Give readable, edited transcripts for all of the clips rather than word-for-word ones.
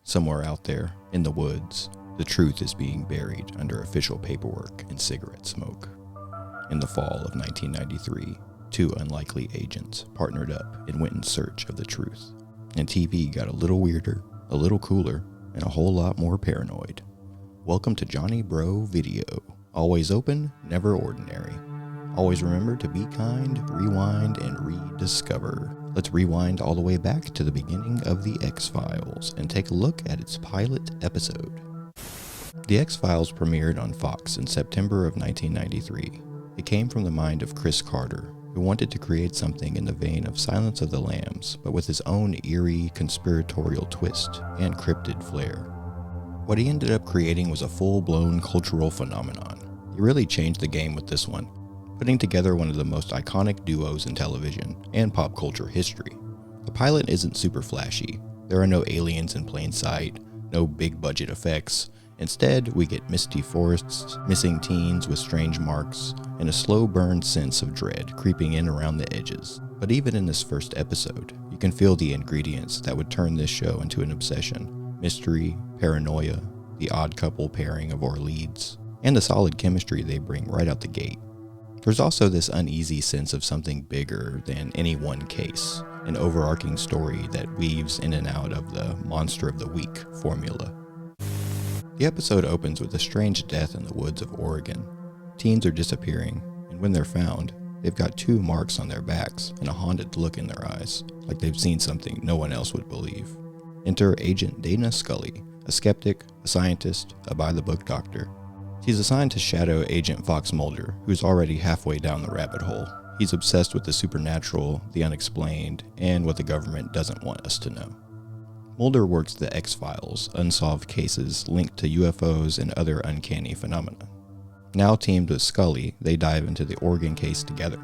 Somewhere out there, in the woods, the truth is being buried under official paperwork and cigarette smoke. In the fall of 1993, two unlikely agents partnered up and went in search of the truth. And TV got a little weirder, a little cooler, and a whole lot more paranoid. Welcome to Johnny Breaux Video. Always open, never ordinary. Always remember to be kind, rewind, and rediscover. Let's rewind all the way back to the beginning of The X-Files and take a look at its pilot episode. The X-Files premiered on Fox in September of 1993. It came from the mind of Chris Carter, who wanted to create something in the vein of Silence of the Lambs, but with his own eerie, conspiratorial twist and cryptid flair. What he ended up creating was a full-blown cultural phenomenon. He really changed the game with this one, putting together one of the most iconic duos in television and pop culture history. The pilot isn't super flashy. There are no aliens in plain sight, no big budget effects. Instead, we get misty forests, missing teens with strange marks, and a slow burn sense of dread creeping in around the edges. But even in this first episode, you can feel the ingredients that would turn this show into an obsession. Mystery, paranoia, the odd couple pairing of our leads, and the solid chemistry they bring right out the gate. There's also this uneasy sense of something bigger than any one case, an overarching story that weaves in and out of the monster of the week formula. The episode opens with a strange death in the woods of Oregon. Teens are disappearing, and when they're found, they've got two marks on their backs and a haunted look in their eyes, like they've seen something no one else would believe. Enter Agent Dana Scully, a skeptic, a scientist, a by-the-book doctor. She's assigned to shadow Agent Fox Mulder, who's already halfway down the rabbit hole. He's obsessed with the supernatural, the unexplained, and what the government doesn't want us to know. Mulder works the X-Files, unsolved cases linked to UFOs and other uncanny phenomena. Now teamed with Scully, they dive into the Oregon case together.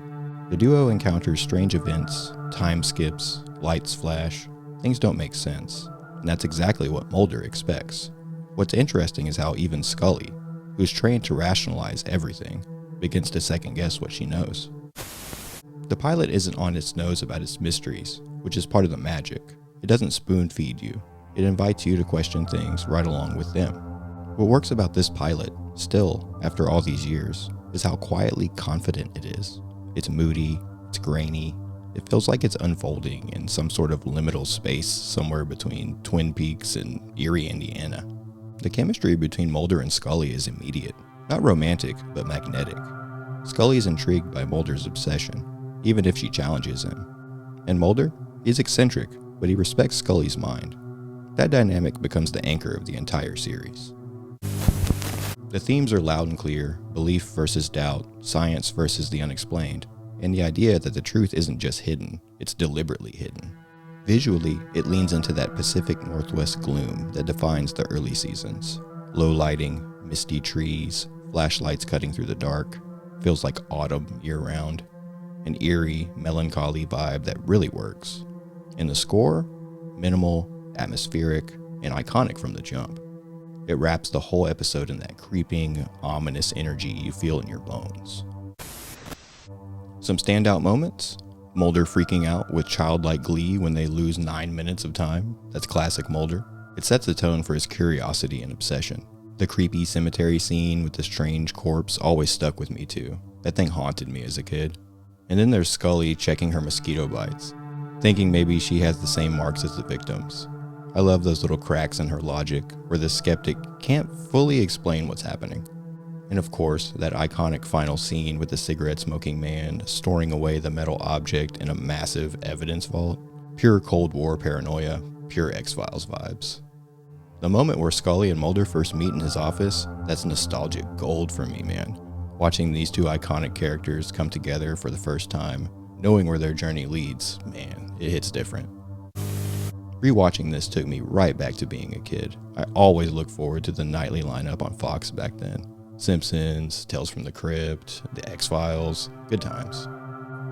The duo encounters strange events, time skips, lights flash. Things don't make sense, and that's exactly what Mulder expects. What's interesting is how even Scully, who's trained to rationalize everything, begins to second-guess what she knows. The pilot isn't on its nose about its mysteries, which is part of the magic. It doesn't spoon-feed you. It invites you to question things right along with them. What works about this pilot, still, after all these years, is how quietly confident it is. It's moody, it's grainy. It feels like it's unfolding in some sort of liminal space somewhere between Twin Peaks and Erie, Indiana. The chemistry between Mulder and Scully is immediate. Not romantic, but magnetic. Scully's intrigued by Mulder's obsession, even if she challenges him. And Mulder? He's eccentric, but he respects Scully's mind. That dynamic becomes the anchor of the entire series. The themes are loud and clear: belief versus doubt, science versus the unexplained, and the idea that the truth isn't just hidden, it's deliberately hidden. Visually, it leans into that Pacific Northwest gloom that defines the early seasons. Low lighting, misty trees, flashlights cutting through the dark. Feels like autumn year-round. An eerie, melancholy vibe that really works. And the score? Minimal, atmospheric, and iconic from the jump. It wraps the whole episode in that creeping, ominous energy you feel in your bones. Some standout moments? Mulder freaking out with childlike glee when they lose 9 minutes of time. That's classic Mulder. It sets the tone for his curiosity and obsession. The creepy cemetery scene with the strange corpse always stuck with me too. That thing haunted me as a kid. And then there's Scully checking her mosquito bites, thinking maybe she has the same marks as the victims. I love those little cracks in her logic where the skeptic can't fully explain what's happening. And of course, that iconic final scene with the cigarette-smoking man storing away the metal object in a massive evidence vault. Pure Cold War paranoia, pure X-Files vibes. The moment where Scully and Mulder first meet in his office, that's nostalgic gold for me, man. Watching these two iconic characters come together for the first time, knowing where their journey leads, man, it hits different. Rewatching this took me right back to being a kid. I always looked forward to the nightly lineup on Fox back then. Simpsons, Tales from the Crypt, The X-Files, good times.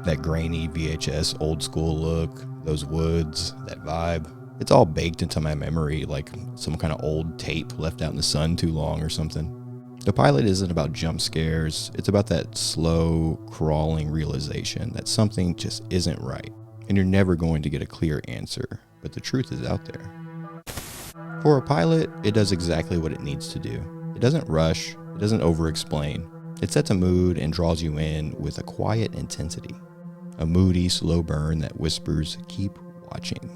That grainy VHS old school look, those woods, that vibe. It's all baked into my memory like some kind of old tape left out in the sun too long or something. The pilot isn't about jump scares, it's about that slow, crawling realization that something just isn't right, and you're never going to get a clear answer, but the truth is out there. For a pilot, it does exactly what it needs to do. It doesn't rush, it doesn't over-explain. It sets a mood and draws you in with a quiet intensity. A moody, slow burn that whispers, keep watching.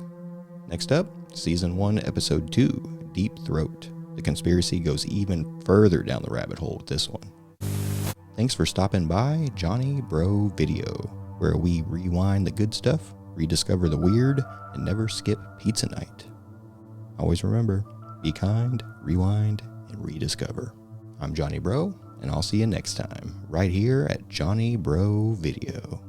Next up, Season 1, Episode 2, Deep Throat. The conspiracy goes even further down the rabbit hole with this one. Thanks for stopping by Johnny Breaux Video, where we rewind the good stuff, rediscover the weird, and never skip pizza night. Always remember, be kind, rewind, and rediscover. I'm Johnny Breaux, and I'll see you next time, right here at Johnny Breaux Video.